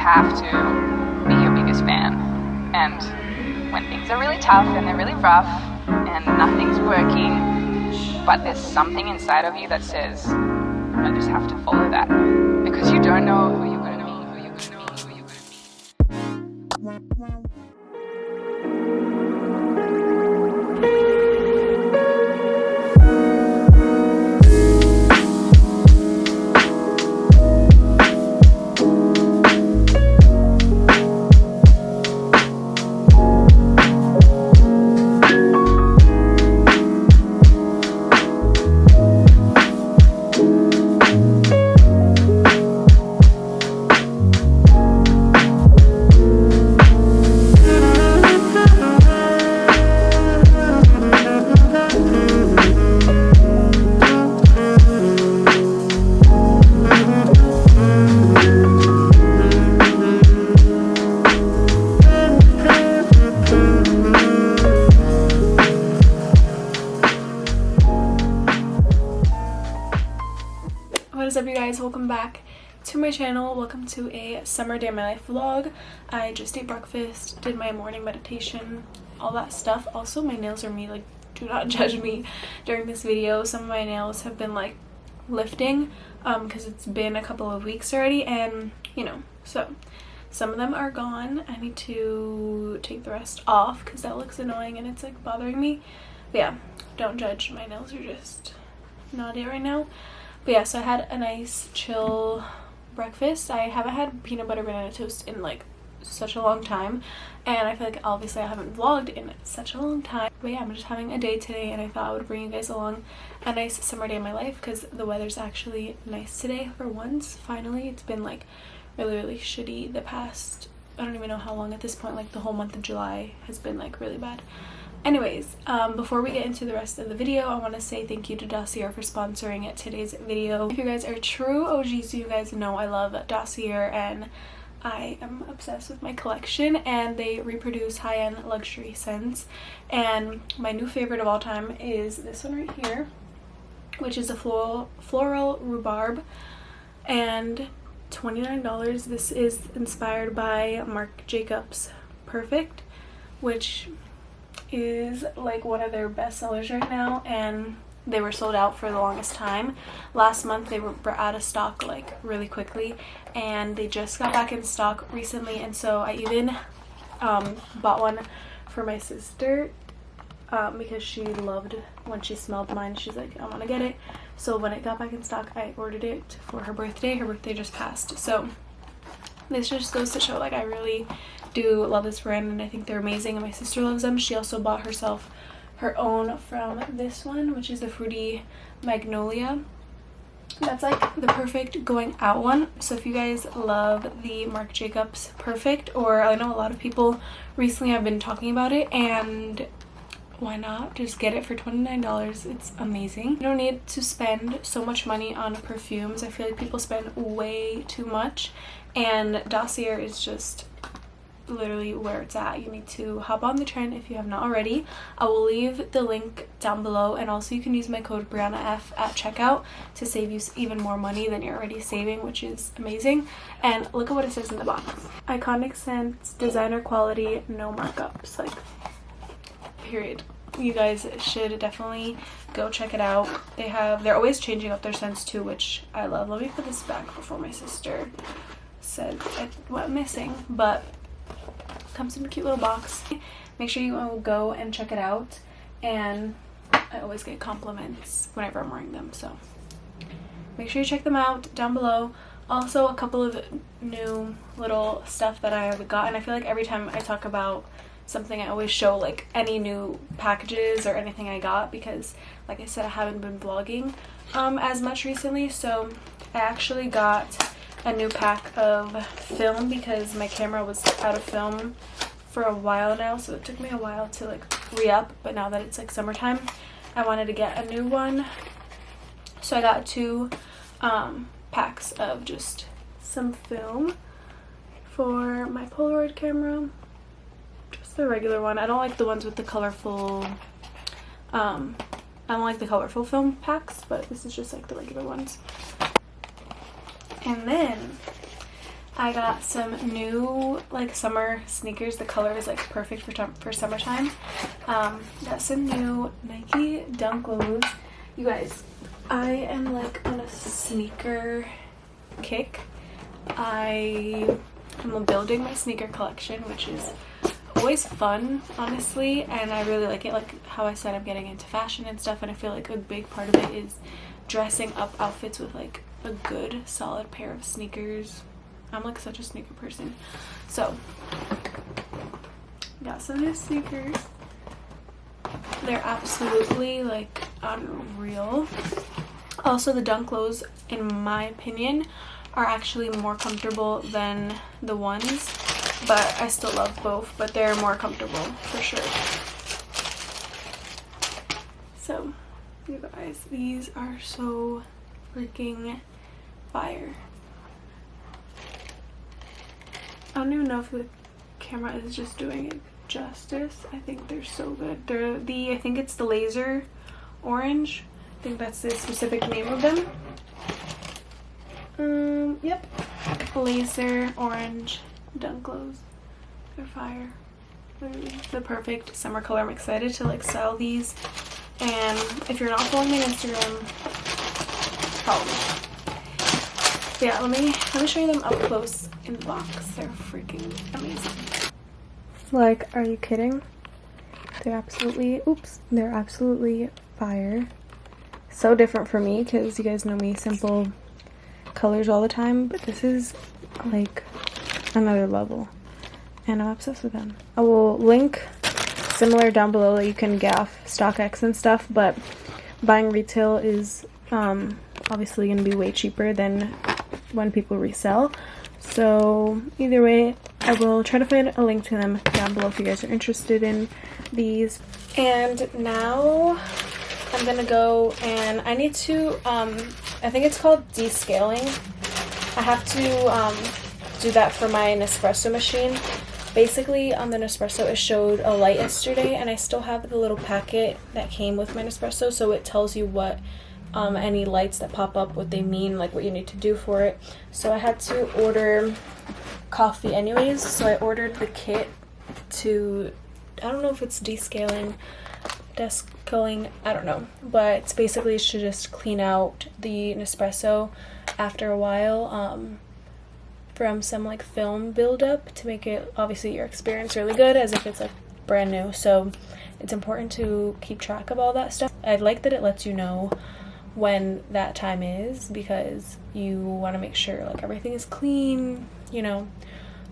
have to be your biggest fan. And when things are really tough and they're really rough and nothing's working, but there's something inside of you that says, I just have to follow that. Because you don't know who you're going to meet, who you're going to meet, who you're going to meet. What is up, you guys? Welcome back to my channel. Welcome to a summer day in my life vlog. I just ate breakfast, did my morning meditation, all that stuff. Also, my nails are me, like, do not judge me during this video. Some of my nails have been like lifting because it's been a couple of weeks already, and you know, so some of them are gone. I need to take the rest off because that looks annoying and it's like bothering me. But yeah, don't judge, my nails are just not it right now. But yeah, so I had a nice chill breakfast. I haven't had peanut butter banana toast in like such a long time, and I feel like obviously I haven't vlogged in such a long time. But yeah, I'm just having a day today, and I thought I would bring you guys along a nice summer day in my life because the weather's actually nice today for once. Finally, it's been like really shitty the past, I don't even know how long at this point, like the whole month of July has been like really bad. Anyways, before we get into the rest of the video, I want to say thank you to Dossier for sponsoring today's video. If you guys are true OGs, you guys know I love Dossier and I am obsessed with my collection, and they reproduce high-end luxury scents. And my new favorite of all time is this one right here, which is a floral rhubarb, and $29. This is inspired by Marc Jacobs Perfect, which is like one of their best sellers right now, and they were sold out for the longest time. Last month they were out of stock like really quickly, and they just got back in stock recently, and so I even bought one for my sister because she loved when she smelled mine. She's like, I want to get it. So when it got back in stock, I ordered it for her birthday. Her birthday just passed, so this just goes to show like I really do love this brand, and I think they're amazing, and my sister loves them. She also bought herself her own from this one, which is the Fruity Magnolia. That's like the perfect going out one. So if you guys love the Marc Jacobs Perfect, or I know a lot of people recently have been talking about it, and why not just get it for $29? It's amazing. You don't need to spend so much money on perfumes. I feel like people spend way too much, and Dossier is just literally where it's at. You need to hop on the trend if you have not already. I will leave the link down below, and also you can use my code BriannaF at checkout to save you even more money than you're already saving, which is amazing. And look at what it says in the box. Iconic scents, designer quality, no markups. Like, period. You guys should definitely go check it out. They're always changing up their scents too, which I love. Let me put this back before my sister said it went missing, but comes in a cute little box. Make sure you go and check it out, and I always get compliments whenever I'm wearing them, so make sure you check them out down below. Also, a couple of new little stuff that I got, and I feel like every time I talk about something I always show like any new packages or anything I got, because like I said, I haven't been vlogging as much recently. So I actually got a new pack of film because my camera was out of film for a while now, so it took me a while to like re-up, but now that it's like summertime, I wanted to get a new one. So I got two packs of just some film for my Polaroid camera, just the regular one. I don't like the ones with the colorful I don't like the colorful film packs, but this is just like the regular ones. And then I got some new like summer sneakers. The color is like perfect for summertime. Got some new Nike Dunk Lows. You guys, I am like on a sneaker kick. I am building my sneaker collection, which is always fun, honestly, and I really like it. Like how I said, I'm getting into fashion and stuff, and I feel like a big part of it is dressing up outfits with like a good solid pair of sneakers. I'm like such a sneaker person. So got some new sneakers. They're absolutely like unreal. Also, the Dunk Lows, in my opinion, are actually more comfortable than the ones, but I still love both, but they're more comfortable for sure. So you guys, these are so freaking fire. I don't even know if the camera is just doing it justice. I think they're so good. They're I think it's the laser orange. I think that's the specific name of them. Yep. Laser orange Dunk Lows. They're fire. Literally the perfect summer color. I'm excited to like style these. And if you're not following me on Instagram, follow me. But yeah, let me show you them up close in the box. They're freaking amazing. Like, are you kidding? They're absolutely fire. So different for me because you guys know me, simple colors all the time, but this is like another level and I'm obsessed with them. I will link similar down below that you can get off StockX and stuff, but buying retail is obviously going to be way cheaper than when people resell. So either way, I will try to find a link to them down below if you guys are interested in these. And now I'm gonna go and I need to I think it's called descaling. I have to do that for my Nespresso machine. Basically on the Nespresso it showed a light yesterday and I still have the little packet that came with my Nespresso, so it tells you what any lights that pop up, what they mean, like what you need to do for it. So I had to order coffee anyways, so I ordered the kit to, I don't know if it's descaling, descaling, I don't know, but it's basically to just clean out the Nespresso after a while from some like film buildup to make it obviously your experience really good as if it's like brand new. So it's important to keep track of all that stuff. I like that it lets you know when that time is because you want to make sure like everything is clean, you know,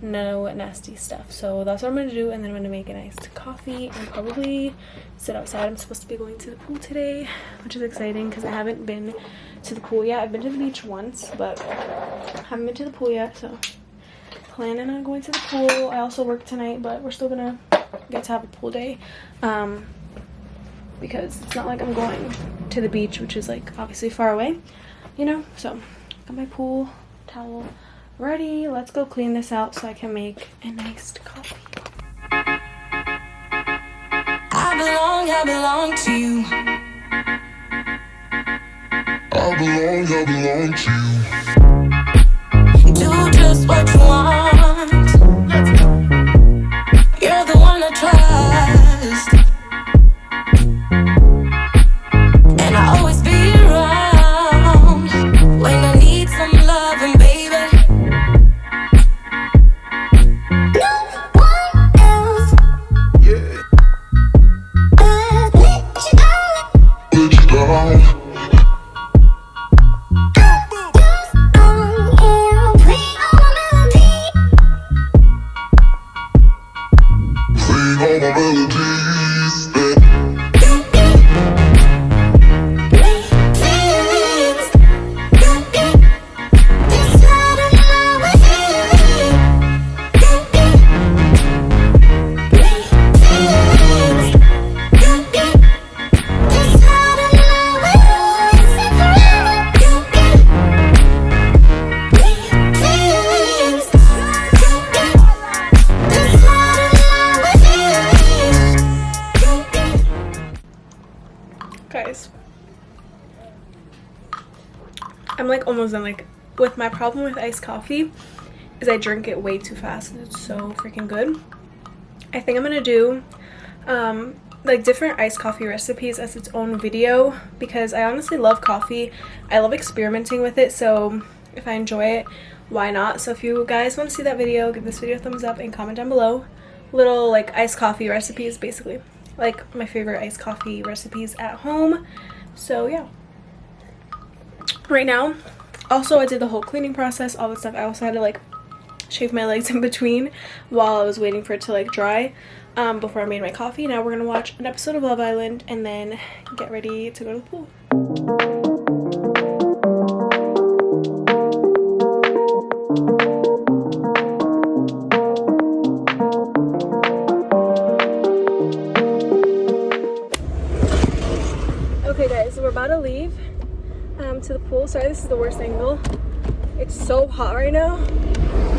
no nasty stuff. So that's what I'm going to do, and then I'm going to make a nice coffee and probably sit outside. I'm supposed to be going to the pool today, which is exciting because I haven't been to the pool yet. I've been to the beach once, but I haven't been to the pool yet, so planning on going to the pool. I also work tonight, but we're still going to get to have a pool day. Because it's not like I'm going to the beach, which is like obviously far away, you know. So got my pool towel ready. Let's go clean this out so I can make a nice coffee. I belong to you. I belong to you. Do just what you want. You're the one I trust. And I always be around when I need some loving, baby. No one else. Yeah. Let you down. Let you down. Playing all my melodies. Guys, I'm like almost done. Like with my problem with iced coffee is I drink it way too fast and it's so freaking good. I think I'm gonna do like different iced coffee recipes as its own video because I honestly love coffee. I love experimenting with it, so if I enjoy it, why not? So if you guys want to see that video, give this video a thumbs up and comment down below. Little like iced coffee recipes, basically like my favorite iced coffee recipes at home. So yeah, right now also I did the whole cleaning process, all the stuff. I also had to like shave my legs in between while I was waiting for it to like dry before I made my coffee. Now we're gonna watch an episode of Love Island and then get ready to go to the pool. Okay guys, so we're about to leave to the pool. Sorry, this is the worst angle. It's so hot right now.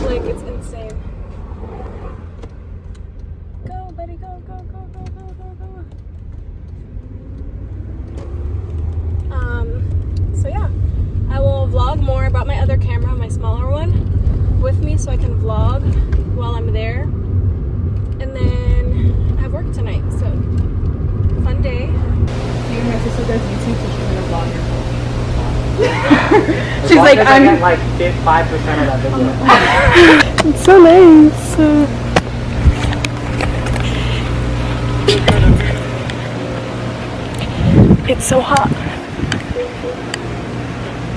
Like, it's insane. Go, buddy, go, go, go, go, go, go, go. So yeah, I will vlog more about my other camera, my smaller one, with me so I can vlog while I'm there. And then I have work tonight, so fun day. Even my sister does YouTube, so she's gonna vlog her phone. She's like, I'm like 5% of that video. It's so nice. It's so hot.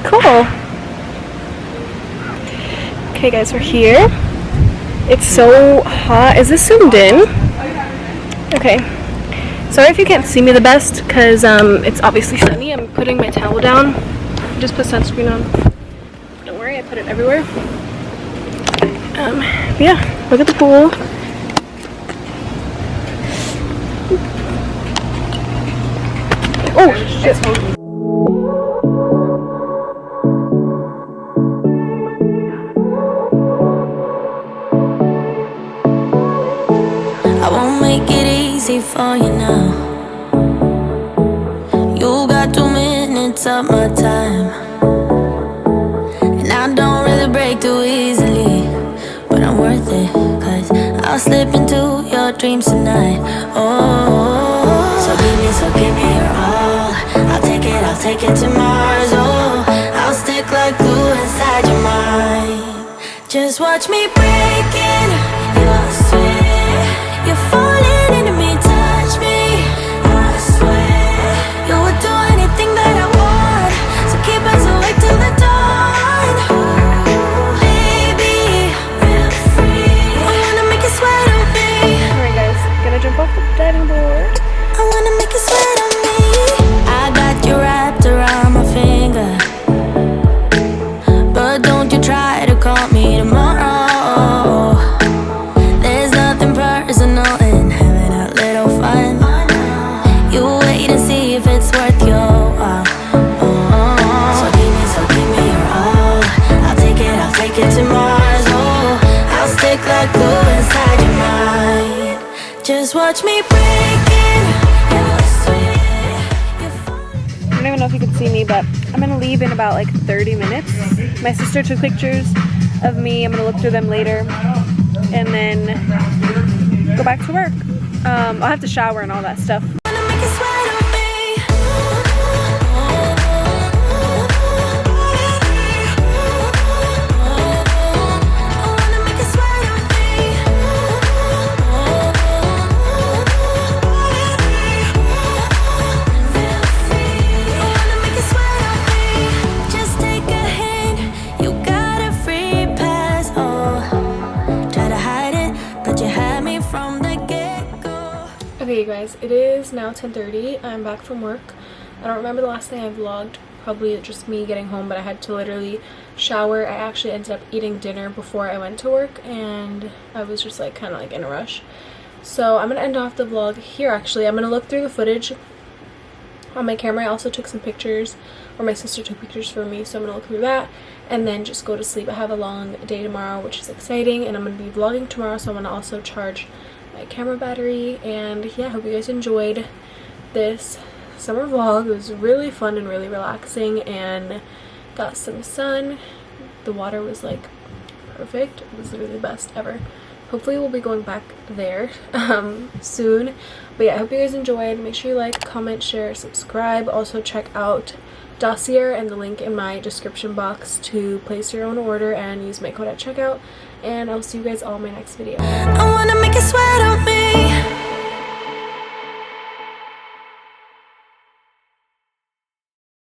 Cool. Okay guys, we're here. It's so hot. Is this zoomed in? Okay. Sorry if you can't see me the best because it's obviously sunny. I'm putting my towel down. Just put sunscreen on. Don't worry, I put it everywhere. But yeah, look at the pool. Oh shit. I won't make it easy for you now. You got 2 minutes of my time, and I don't really break too easily, but I'm worth it, cause I'll slip into your dreams tonight. Oh, so give me your all. I'll take it to Mars. Oh, I'll stick like glue inside your mind. Just watch me breaking your sweat. You're falling into me, touch me, I swear. You would do anything that I want, so keep us awake till the dawn. Baby, feel free. I wanna make you sweat on me. Alright guys, gonna jump off the diving board. I wanna make you sweat on me. I got you wrapped around my finger, but don't you try to call me tomorrow. There's nothing personal in having a little fun. You wait and see if it's worth your while. So give me your all. I'll take it to Mars. Oh, I'll stick like glue inside your mind. Just watch me breaking your sweat. I don't even know if you can see me, but I'm gonna leave in about like 30 minutes. My sister took pictures of me. I'm gonna look through them later and then go back to work. I'll have to shower and all that stuff. Wanna make you sweat on me. I wanna make you sweat on me. Feel free. I wanna make you sweat on me. Just take a hint. You got a free pass. Oh, try to hide it, but you had me from the get-go. Okay, you guys, it is now 10:30. I'm back from work. I don't remember the last thing I vlogged. Probably just me getting home, but I had to literally shower. I actually ended up eating dinner before I went to work, and I was just like kind of like in a rush. So I'm gonna end off the vlog here. Actually, I'm gonna look through the footage on my camera. I also took some pictures, or my sister took pictures for me, so I'm gonna look through that and then just go to sleep. I have a long day tomorrow, which is exciting, and I'm gonna be vlogging tomorrow, so I'm gonna also charge my camera battery. And yeah, I hope you guys enjoyed this summer vlog. It was really fun and really relaxing, and got some sun. The water was like perfect. It was literally the best ever. Hopefully we'll be going back there soon. But yeah, I hope you guys enjoyed. Make sure you like, comment, share, subscribe. Also check out Dossier and the link in my description box to place your own order and use my code at checkout. And I'll see you guys all in my next video. I wanna make you sweat